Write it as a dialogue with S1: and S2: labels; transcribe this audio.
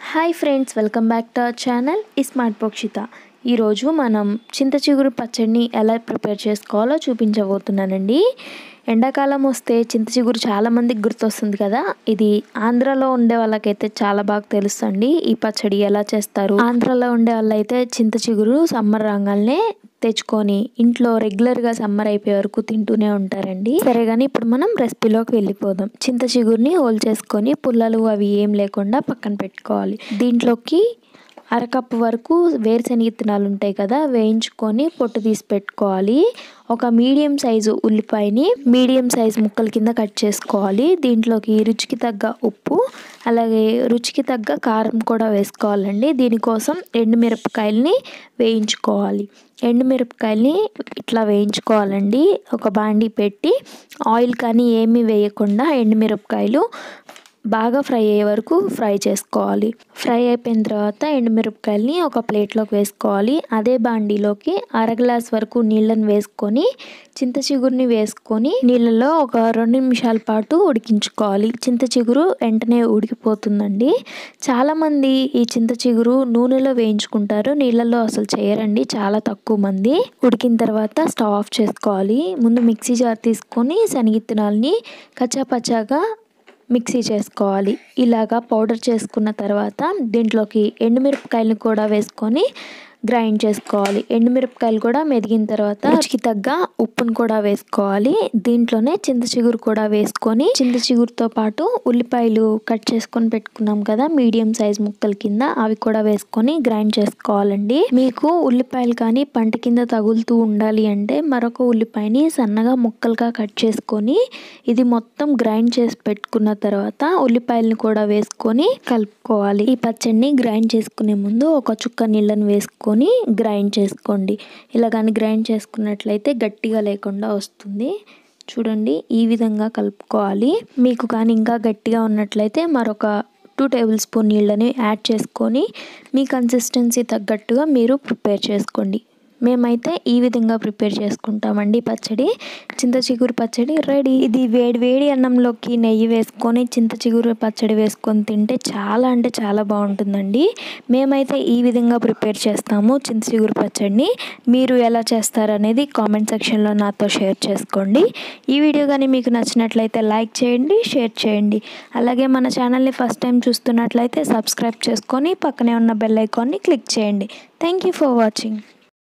S1: Hi friends, welcome back to our channel smart పోక్షిత. ఈరోజు మనం చింత చిగురు పచ్చడిని ఎలా ప్రిపేర్ చేసుకోవాలో చూపించబోతున్నానండి. ఎండాకాలం వస్తే చింత చిగురు చాలామందికి గుర్తొస్తుంది కదా. ఇది ఆంధ్రాలో ఉండే వాళ్ళకైతే చాలా బాగా తెలుస్తుంది ఈ పచ్చడి ఎలా చేస్తారు. ఆంధ్రాలో ఉండే వాళ్ళైతే చింత చిగురు సమ్మర్ రాగానే తెచ్చుకొని ఇంట్లో రెగ్యులర్గా సమ్మర్ అయిపోయే వరకు తింటూనే ఉంటారండి. సరే కానీ ఇప్పుడు మనం రెసిపీలోకి వెళ్ళిపోదాం. చింత చిగురుని హోల్ చేసుకొని పుల్లలు అవి ఏం లేకుండా పక్కన పెట్టుకోవాలి. దీంట్లోకి అరకప్పు వరకు వేరుశనగ విత్తనాలు ఉంటాయి కదా, వేయించుకొని పొట్టు తీసి పెట్టుకోవాలి. ఒక మీడియం సైజు ఉల్లిపాయని మీడియం సైజు ముక్కల కింద కట్ చేసుకోవాలి. దీంట్లోకి రుచికి తగ్గ ఉప్పు, అలాగే రుచికి తగ్గ కారం కూడా వేసుకోవాలండి. దీనికోసం ఎండుమిరపకాయలని వేయించుకోవాలి. ఎండుమిరపకాయలని ఇట్లా వేయించుకోవాలండి. ఒక బాండీ పెట్టి ఆయిల్ కానీ ఏమీ వేయకుండా ఎండుమిరపకాయలు బాగా ఫ్రై అయ్యే వరకు ఫ్రై చేసుకోవాలి. ఫ్రై అయిపోయిన తర్వాత ఎండుమిరపకాయలని ఒక ప్లేట్లోకి వేసుకోవాలి. అదే బాండీలోకి అర గ్లాస్ వరకు నీళ్ళని వేసుకొని చింత చిగురుని వేసుకొని నీళ్ళలో ఒక 2 నిమిషాల పాటు ఉడికించుకోవాలి. చింత చిగురు వెంటనే ఉడికిపోతుందండి. చాలామంది ఈ చింత చిగురు నూనెలో వేయించుకుంటారు, నీళ్ళలో అసలు చేయరండి, చాలా తక్కువ మంది. ఉడికిన తర్వాత స్టవ్ ఆఫ్ చేసుకోవాలి. ముందు మిక్సీ జార్ తీసుకొని శనగిత్తనాలని కచ్చాపచ్చాగా మిక్సీ చేసుకోవాలి. ఇలాగా పౌడర్ చేసుకున్న తర్వాత దీంట్లోకి ఎండుమిరపకాయలను కూడా వేసుకొని గ్రైండ్ చేసుకోవాలి. ఎండుమిరపకాయలు కూడా మెదిగిన తర్వాత రుచికి తగ్గ ఉప్పును కూడా వేసుకోవాలి. దీంట్లోనే చింత చిగురు కూడా వేసుకొని చింత చిగురుతో పాటు ఉల్లిపాయలు కట్ చేసుకొని పెట్టుకున్నాం కదా మీడియం సైజ్ ముక్కల కింద, అవి కూడా వేసుకొని గ్రైండ్ చేసుకోవాలండి. మీకు ఉల్లిపాయలు కానీ పంట కింద తగులుతూ ఉండాలి అంటే మరొక ఉల్లిపాయని సన్నగా ముక్కలుగా కట్ చేసుకొని ఇది మొత్తం గ్రైండ్ చేసి పెట్టుకున్న తర్వాత ఉల్లిపాయలను కూడా వేసుకొని కలుపుకోవాలి. ఈ పచ్చడిని గ్రైండ్ చేసుకునే ముందు ఒక చుక్క నీళ్ళని వేసుకొని గ్రైండ్ చేసుకోండి. ఇలా కానీ గ్రైండ్ చేసుకున్నట్లయితే గట్టిగా లేకుండా వస్తుంది. చూడండి, ఈ విధంగా కలుపుకోవాలి. మీకు కానీ ఇంకా గట్టిగా ఉన్నట్లయితే మరొక 2 టేబుల్ స్పూన్ నీళ్ళని యాడ్ చేసుకొని మీ కన్సిస్టెన్సీ తగ్గట్టుగా మీరు ప్రిపేర్ చేసుకోండి. మేమైతే ఈ విధంగా ప్రిపేర్ చేసుకుంటామండి పచ్చడి. చింత చిగురు పచ్చడి రెడీ. ఇది వేడి వేడి అన్నంలోకి నెయ్యి వేసుకొని చింత చిగురు పచ్చడి వేసుకొని తింటే చాలా అంటే చాలా బాగుంటుందండి. మేమైతే ఈ విధంగా ప్రిపేర్ చేస్తాము చింత చిగురు పచ్చడిని. మీరు ఎలా చేస్తారనేది కామెంట్ సెక్షన్లో నాతో షేర్ చేసుకోండి. ఈ వీడియో కానీ మీకు నచ్చినట్లయితే లైక్ చేయండి, షేర్ చేయండి. అలాగే మన ఛానల్ని ఫస్ట్ టైం చూస్తున్నట్లయితే సబ్స్క్రైబ్ చేసుకొని పక్కనే ఉన్న బెల్ ఐకాన్ని క్లిక్ చేయండి. Thank you for watching.